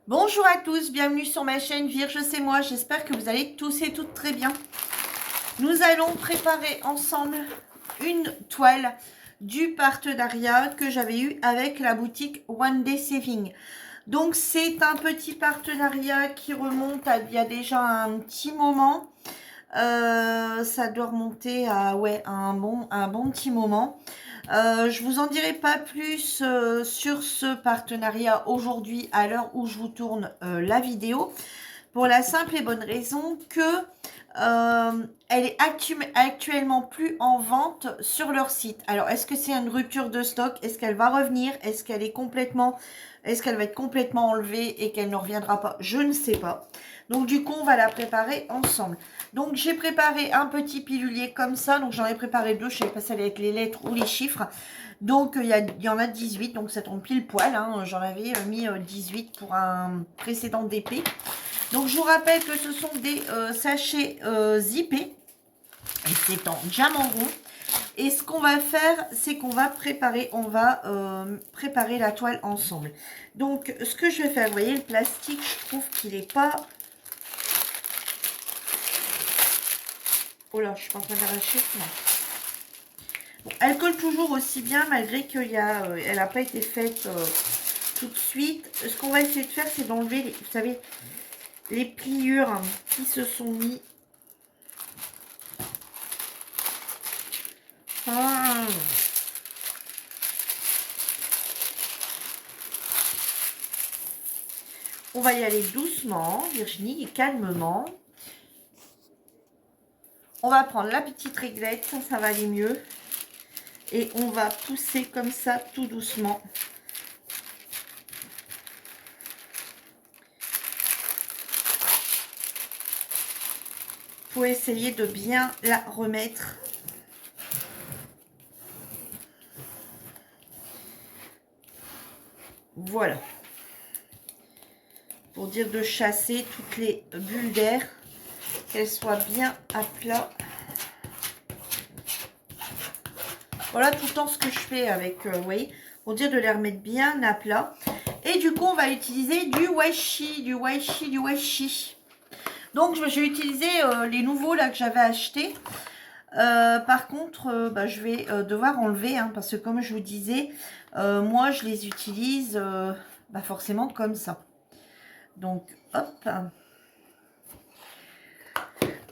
Bonjour à tous, bienvenue sur ma chaîne Vierge c'est moi, j'espère que vous allez tous et toutes très bien. Nous allons préparer ensemble une toile du partenariat que j'avais eu avec la boutique One Day Saving. Donc c'est un petit partenariat qui remonte à il y a déjà un petit moment. Ça doit remonter à un bon petit moment. Je vous en dirai pas plus sur ce partenariat aujourd'hui à l'heure où je vous tourne la vidéo, pour la simple et bonne raison que elle est actuellement plus en vente sur leur site. Alors est-ce que c'est une rupture de stock? Est-ce qu'elle va revenir? Est-ce qu'elle va être complètement enlevée et qu'elle ne reviendra pas? Je ne sais pas. Donc du coup on va la préparer ensemble. Donc j'ai préparé un petit pilulier comme ça. Donc j'en ai préparé deux. Je ne sais pas si ça allait être les lettres ou les chiffres. Donc il y en a 18. Donc ça tombe pile poil. Hein. J'en avais mis 18 pour un précédent DP. Donc je vous rappelle que ce sont des sachets zippés. Et c'est en diamant rond. Et ce qu'on va faire, c'est qu'on va préparer, préparer la toile ensemble. Donc ce que je vais faire, vous voyez le plastique, je trouve qu'il n'est pas... Oh là, je suis pas en train d'arracher. Bon, elle colle toujours aussi bien malgré qu'elle n'a pas été faite tout de suite. Ce qu'on va essayer de faire, c'est d'enlever, vous savez, les pliures qui se sont mis. Ah. On va y aller doucement, Virginie, et calmement. On va prendre la petite réglette, ça va aller mieux. Et on va pousser comme ça, tout doucement. Pour essayer de bien la remettre. Voilà. Pour dire de chasser toutes les bulles d'air, qu'elles soient bien à plat. Voilà tout le temps ce que je fais avec, vous voyez, pour dire de les remettre bien à plat. Et du coup, on va utiliser du washi, du washi. Donc, j'ai utilisé les nouveaux là que j'avais achetés. Par contre, je vais devoir enlever, hein, parce que comme je vous disais, moi, je les utilise forcément comme ça. Donc, hop.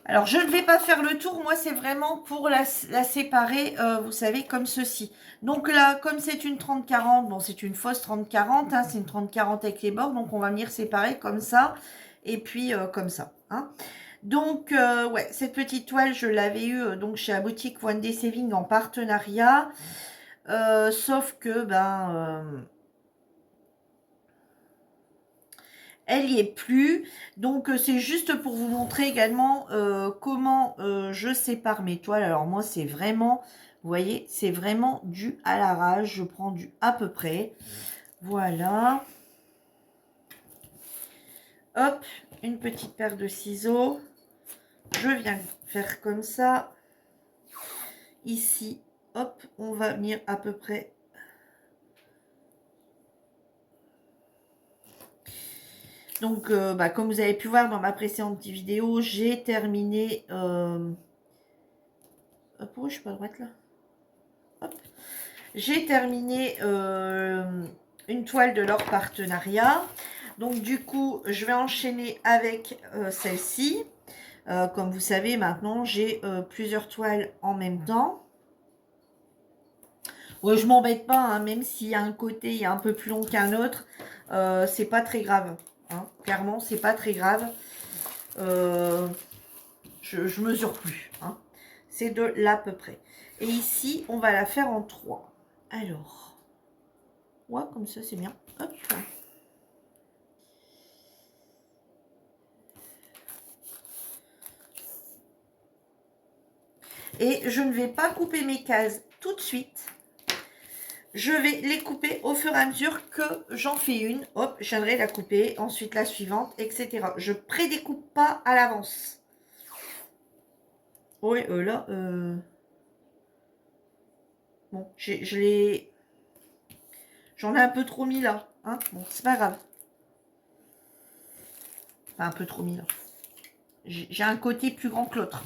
Alors, je ne vais pas faire le tour. Moi, c'est vraiment pour la séparer, vous savez, comme ceci. Donc là, comme c'est une 30-40, bon, c'est une fausse 30-40, hein, c'est une 30-40 avec les bords. Donc, on va venir séparer comme ça et puis comme ça. Hein. Donc, ouais, cette petite toile, je l'avais eue donc chez la boutique One Day Saving en partenariat. Sauf que, elle n'y est plus. Donc, c'est juste pour vous montrer également comment je sépare mes toiles. Alors, moi, c'est vraiment, vous voyez, c'est vraiment du à l'arrache. Je prends du à peu près. Voilà. Hop, une petite paire de ciseaux. Je viens faire comme ça. Ici, hop, on va venir à peu près. Donc, comme vous avez pu voir dans ma précédente vidéo, j'ai terminé... Pourquoi je suis pas droite là? Hop. J'ai terminé une toile de leur partenariat. Donc, du coup, je vais enchaîner avec celle-ci. Comme vous savez, maintenant, j'ai plusieurs toiles en même temps. Ouais, je m'embête pas, hein, même si un côté est un peu plus long qu'un autre, c'est pas très grave. Hein. Clairement, c'est pas très grave. Je mesure plus. Hein. C'est de l'à peu près. Et ici, on va la faire en 3. Alors, ouais, comme ça, c'est bien. Hop. Et je ne vais pas couper mes cases tout de suite. Je vais les couper au fur et à mesure que j'en fais une. Hop, je viendrai la couper. Ensuite, la suivante, etc. Je prédécoupe pas à l'avance. Oui, là... Bon, j'en ai un peu trop mis là. Hein, bon, c'est pas grave. Enfin, un peu trop mis. J'ai un côté plus grand que l'autre.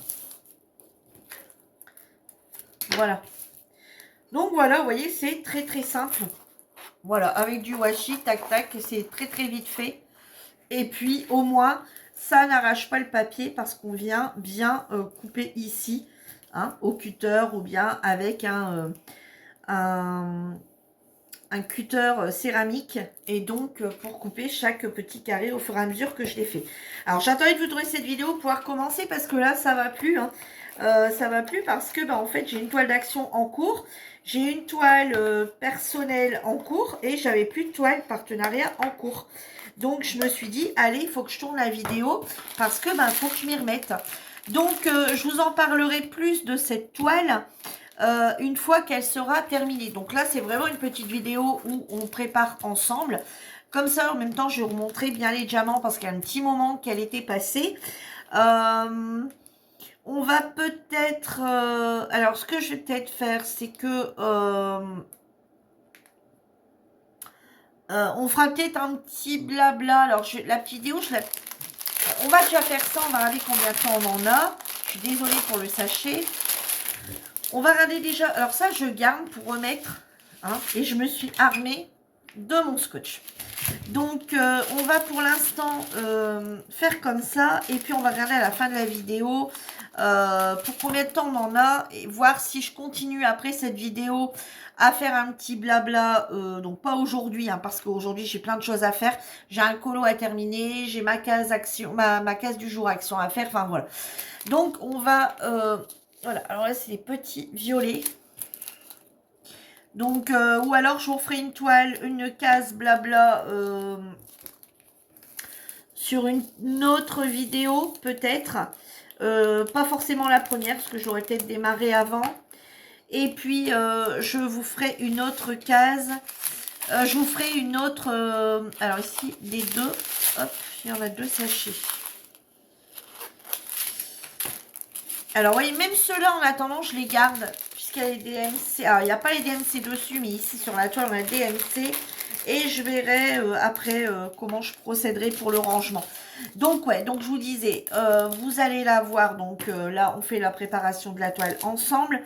Voilà. Donc voilà, vous voyez, c'est très très simple. Voilà, avec du washi, tac tac, c'est très très vite fait. Et puis au moins, ça n'arrache pas le papier parce qu'on vient bien couper ici, hein, au cutter ou bien avec un cutter céramique. Et donc pour couper chaque petit carré au fur et à mesure que je l'ai fait. Alors j'attendais de vous tourner cette vidéo pour pouvoir commencer parce que là ça va plus. Hein. Ça va plus parce que en fait j'ai une toile d'action en cours. J'ai une toile personnelle en cours et j'avais plus de toile partenariat en cours. Donc, je me suis dit, allez, il faut que je tourne la vidéo parce que, faut que je m'y remette. Donc, je vous en parlerai plus de cette toile une fois qu'elle sera terminée. Donc là, c'est vraiment une petite vidéo où on prépare ensemble. Comme ça, en même temps, je vais vous montrer bien les diamants parce qu'il y a un petit moment qu'elle était passée. On va peut-être... alors, ce que je vais peut-être faire, c'est que... on fera peut-être un petit blabla. Alors, la petite vidéo, on va déjà faire ça. On va regarder combien de temps on en a. Je suis désolée pour le sachet. On va regarder déjà. Alors, ça, je garde pour remettre. Hein, et je me suis armée de mon scotch. Donc, on va pour l'instant faire comme ça. Et puis, on va regarder à la fin de la vidéo pour combien de temps on en a. Et voir si je continue après cette vidéo à faire un petit blabla. Donc, pas aujourd'hui, hein, parce qu'aujourd'hui, j'ai plein de choses à faire. J'ai un colo à terminer. J'ai ma case action, ma case du jour action à faire. Enfin, voilà. Donc, on va... voilà. Alors là, c'est les petits violets. Donc, ou alors je vous ferai une case blabla sur une autre vidéo, peut-être. Pas forcément la première, parce que je l'aurais peut-être démarré avant. Et puis, je vous ferai une autre case. Je vous ferai une autre... alors ici, les deux. Hop, il y en a deux sachets. Alors, oui, même ceux-là, en attendant, je les garde. Puisqu'il y a les DMC. Alors, il n'y a pas les DMC dessus, mais ici, sur la toile, on a DMC. Et je verrai après comment je procéderai pour le rangement. Donc, ouais, donc je vous disais, vous allez la voir. Donc, là, on fait la préparation de la toile ensemble.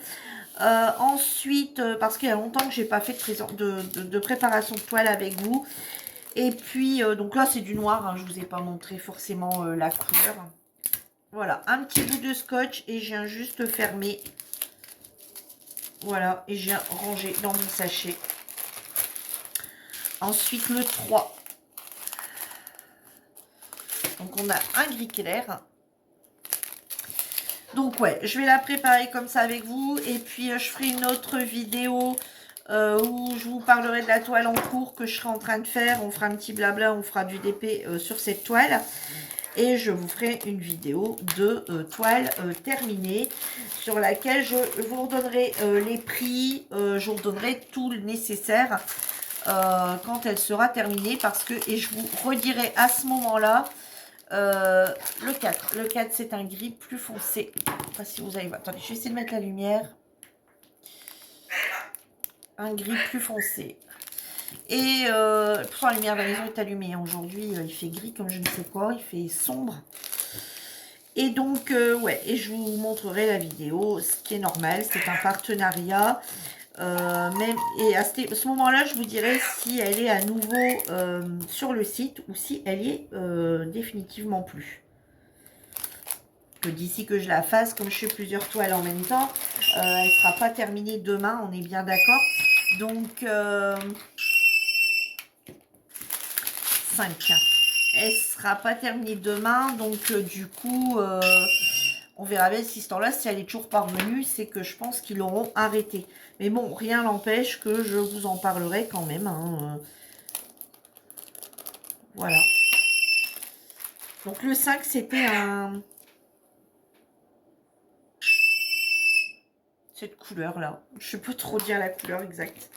Ensuite, parce qu'il y a longtemps que j'ai pas fait de préparation de toile avec vous. Et puis, donc là, c'est du noir. Hein, je vous ai pas montré forcément la couleur. Voilà, un petit bout de scotch et je viens juste fermer. Voilà, et je viens ranger dans mon sachet. Ensuite, le 3. Donc, on a un gris clair. Donc, ouais, je vais la préparer comme ça avec vous. Et puis, je ferai une autre vidéo où je vous parlerai de la toile en cours que je serai en train de faire. On fera un petit blabla, on fera du DP sur cette toile. Et je vous ferai une vidéo de toile terminée sur laquelle je vous redonnerai les prix, je vous redonnerai tout le nécessaire quand elle sera terminée. Parce que, et je vous redirai à ce moment-là, le 4. Le 4, c'est un gris plus foncé. Je ne sais pas si vous allez voir. Attendez, je vais essayer de mettre la lumière. Un gris plus foncé. Et pourtant la lumière de la maison est allumée. Aujourd'hui, il fait gris comme je ne sais quoi. Il fait sombre. Et donc, ouais, et je vous montrerai la vidéo. Ce qui est normal, c'est un partenariat. Et à ce moment-là, je vous dirai si elle est à nouveau sur le site ou si elle y est définitivement plus. Que d'ici que je la fasse, comme je fais plusieurs toiles en même temps, elle ne sera pas terminée demain, on est bien d'accord. Donc, 5. Elle ne sera pas terminée demain, donc du coup, on verra bien si ce temps-là, si elle est toujours parvenue, c'est que je pense qu'ils l'auront arrêté. Mais bon, rien n'empêche que je vous en parlerai quand même. Hein. Voilà. Donc le 5, c'était cette couleur-là. Je ne peux trop dire la couleur exacte.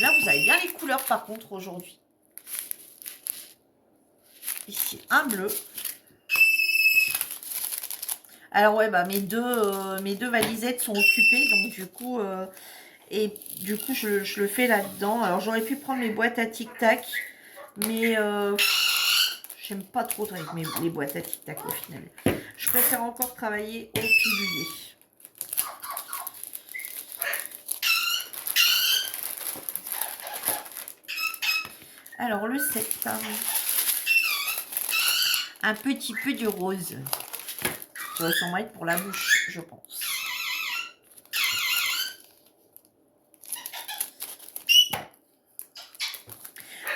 Là, vous avez bien les couleurs par contre aujourd'hui. Ici, un bleu. Alors ouais, bah mes deux valisettes sont occupées, donc du coup, Et du coup, je le fais là-dedans. Alors, j'aurais pu prendre mes boîtes à tic-tac, mais j'aime pas trop avec les boîtes à tic-tac au final. Je préfère encore travailler au pilulier. Alors, le 7. Un petit peu de rose. Ça va sûrement être pour la bouche, je pense.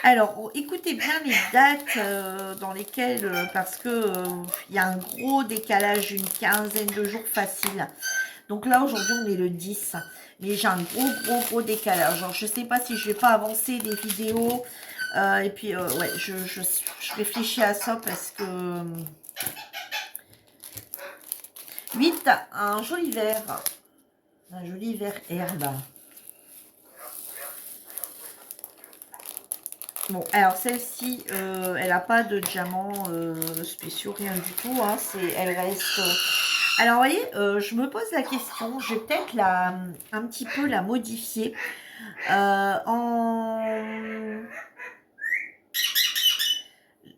Alors, écoutez bien les dates dans lesquelles, parce que il y a un gros décalage, une quinzaine de jours facile. Donc là, aujourd'hui, on est le 10. Mais j'ai un gros décalage. Alors, je sais pas si je vais pas avancer des vidéos. Et puis, ouais, je réfléchis à ça parce que... 8, un joli vert. Un joli vert herbe. Bon, alors celle-ci, elle n'a pas de diamants spéciaux, rien du tout. Hein, elle reste... Alors, vous voyez, je me pose la question. Je vais peut-être un petit peu la modifier.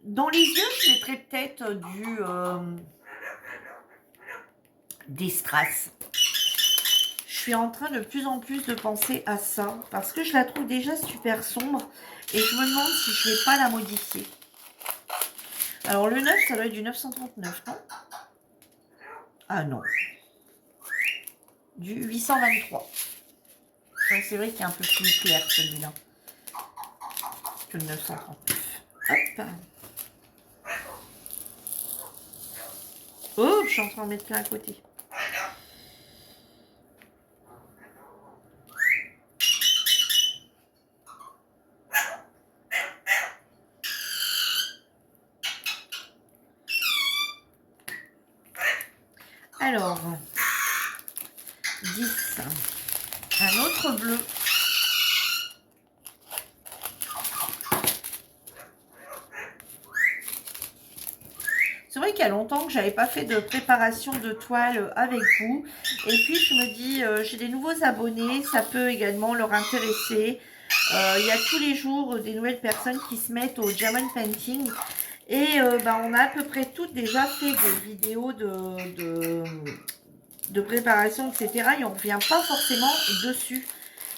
Dans les yeux, je mettrais peut-être des strass. Je suis en train de plus en plus de penser à ça parce que je la trouve déjà super sombre et je me demande si je ne vais pas la modifier. Alors le 9, ça doit être du 939, non? Ah non. Du 823. C'est vrai qu'il est un peu plus clair celui-là que le 939. Hop. Oh, je suis en train de mettre plein à côté. Alors, 10. Un autre bleu. C'est vrai qu'il y a longtemps que j'avais pas fait de préparation de toile avec vous. Et puis, je me dis, j'ai des nouveaux abonnés, ça peut également leur intéresser. Il y a tous les jours des nouvelles personnes qui se mettent au diamond painting. Et on a à peu près toutes déjà fait des vidéos de préparation, etc. Et on ne revient pas forcément dessus.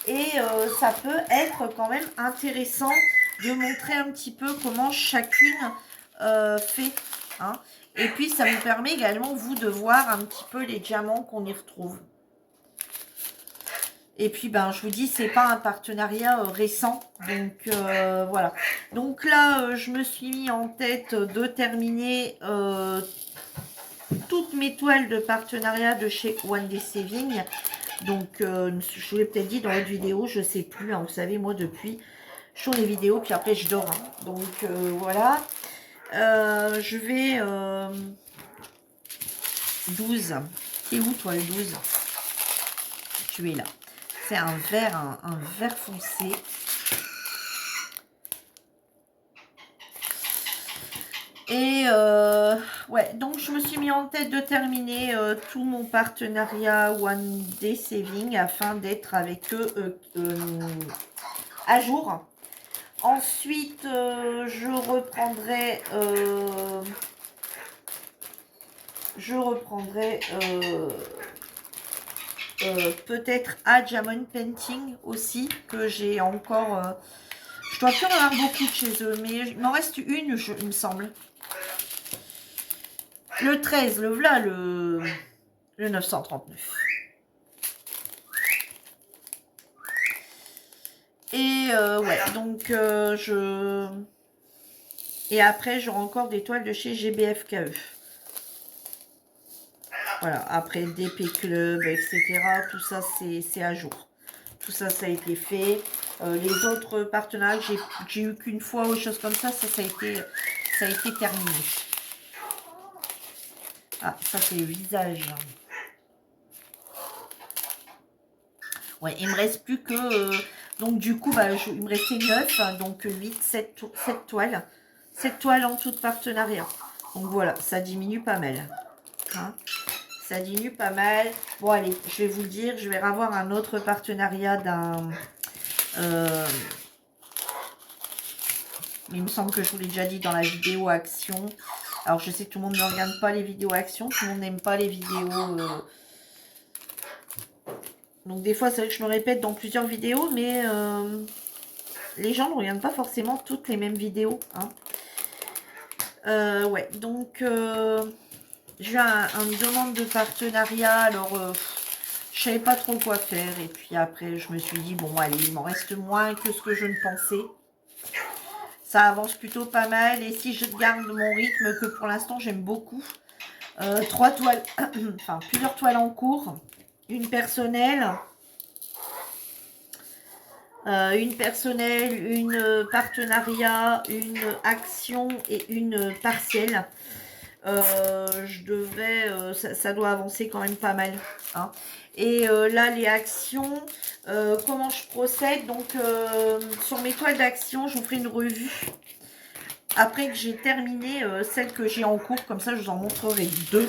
Et ça peut être quand même intéressant de montrer un petit peu comment chacune fait. Hein. Et puis, ça vous permet également, vous, de voir un petit peu les diamants qu'on y retrouve. Et puis, je vous dis, c'est pas un partenariat récent. Donc, voilà. Donc là, je me suis mis en tête de terminer toutes mes toiles de partenariat de chez One Day Saving. Donc, je vous l'ai peut-être dit dans l'autre vidéo, je sais plus. Hein, vous savez, moi, depuis, je tourne les vidéos, puis après, je dors. Hein. Donc, voilà. Je vais... 12. C'est où, toi, le 12? Tu es là. C'est un vert, un vert foncé. Et ouais, donc je me suis mis en tête de terminer tout mon partenariat One Day Saving afin d'être avec eux à jour. Ensuite, je reprendrai peut-être à Diamond Painting aussi, que j'ai encore... je dois plus en avoir beaucoup de chez eux, mais il m'en reste une, il me semble. Le 13, le voilà, le 939. Et ouais, donc Et après, j'aurai encore des toiles de chez GBFKE. Voilà, après DP Club, etc. Tout ça, c'est à jour. Tout ça, ça a été fait. Les autres partenariats que j'ai eu qu'une fois ou choses comme ça, ça a été terminé. Ah, ça, c'est le visage. Ouais, il me reste plus que... donc, du coup, il me restait 9. Donc, 8, 7 toiles. 7 toiles en tout partenariat. Donc, voilà, ça diminue pas mal. Hein, Ça diminue pas mal. Bon, allez, je vais vous le dire. Je vais avoir un autre partenariat d'un... il me semble que je vous l'ai déjà dit dans la vidéo action. Alors, je sais que tout le monde ne regarde pas les vidéos action. Tout le monde n'aime pas les vidéos... Donc, des fois, c'est vrai que je me répète dans plusieurs vidéos. Mais les gens ne regardent pas forcément toutes les mêmes vidéos. Hein. Ouais, donc... j'ai une demande de partenariat. Alors, je savais pas trop quoi faire. Et puis après, je me suis dit, bon, allez, il m'en reste moins que ce que je ne pensais. Ça avance plutôt pas mal. Et si je garde mon rythme, que pour l'instant, j'aime beaucoup. 3 toiles, enfin, plusieurs toiles en cours. Une personnelle. Une partenariat, une action et une partielle. Je devrais, ça doit avancer quand même pas mal. Hein. Et là, les actions, comment je procède? Donc, sur mes toiles d'action, je vous ferai une revue. Après que j'ai terminé celle que j'ai en cours, comme ça, je vous en montrerai 2.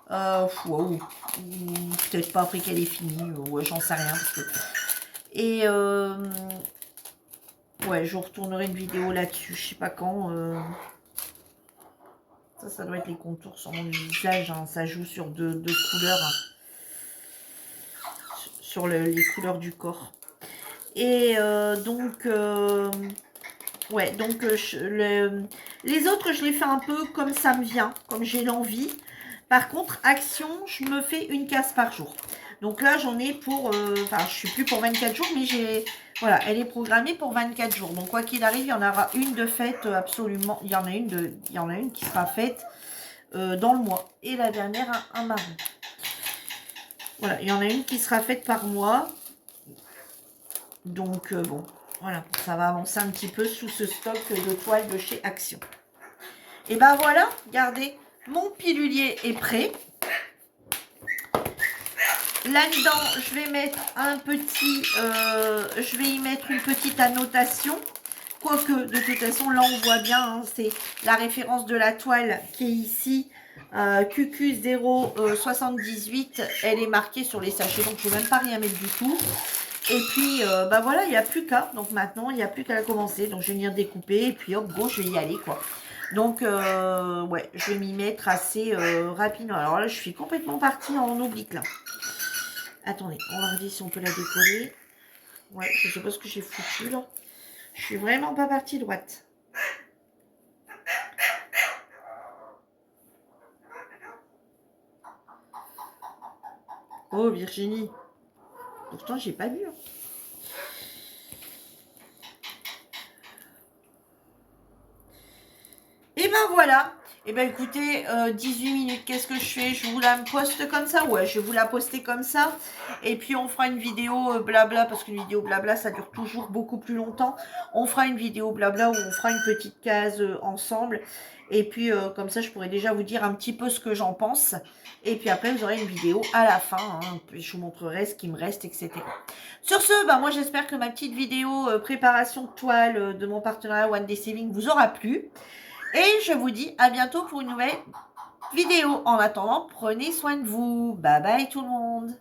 Wow. Peut-être pas après qu'elle est finie. Ouais, j'en sais rien. Parce que... Et ouais, je retournerai une vidéo là-dessus. Je sais pas quand. Ça doit être les contours sur mon visage. Hein. Ça joue sur deux couleurs. Hein. Sur les couleurs du corps. Et donc, ouais, donc les autres, je les fais un peu comme ça me vient, comme j'ai l'envie. Par contre, action, je me fais une case par jour. Donc là, j'en ai pour, enfin, je suis plus pour 24 jours, mais voilà, elle est programmée pour 24 jours. Donc quoi qu'il arrive, il y en aura une de faite absolument. Il y en a une qui sera faite dans le mois. Et la dernière, un marron. Voilà, il y en a une qui sera faite par mois. Donc bon, voilà, ça va avancer un petit peu sous ce stock de toiles de chez Action. Et ben voilà, regardez, mon pilulier est prêt. Là-dedans, je vais mettre je vais y mettre une petite annotation. Quoique, de toute façon, là, on voit bien, hein, c'est la référence de la toile qui est ici. QQ078, elle est marquée sur les sachets, donc je ne vais même pas rien mettre du tout. Et puis, bah voilà, il n'y a plus qu'à. Donc maintenant, il n'y a plus qu'à la commencer. Donc je vais venir découper et puis hop, go, je vais y aller, quoi. Donc, ouais, je vais m'y mettre assez rapidement. Alors là, je suis complètement partie en oblique, là. Attendez, on va regarder si on peut la décoller. Ouais, je sais pas ce que j'ai foutu, là. Je suis vraiment pas partie droite. Oh, Virginie. Pourtant, j'ai pas vu. Hein. Et ben voilà. Et ben écoutez, 18 minutes, qu'est-ce que je fais? Je vous la poste comme ça? Ouais, je vais vous la poster comme ça. Et puis on fera une vidéo blabla, parce qu'une vidéo blabla, ça dure toujours beaucoup plus longtemps. On fera une vidéo blabla où on fera une petite case ensemble. Et puis comme ça, je pourrais déjà vous dire un petit peu ce que j'en pense. Et puis après, vous aurez une vidéo à la fin. Hein, puis je vous montrerai ce qui me reste, etc. Sur ce, bah, moi j'espère que ma petite vidéo préparation de toile de mon partenariat One Day Saving vous aura plu. Et je vous dis à bientôt pour une nouvelle vidéo. En attendant, prenez soin de vous. Bye bye tout le monde.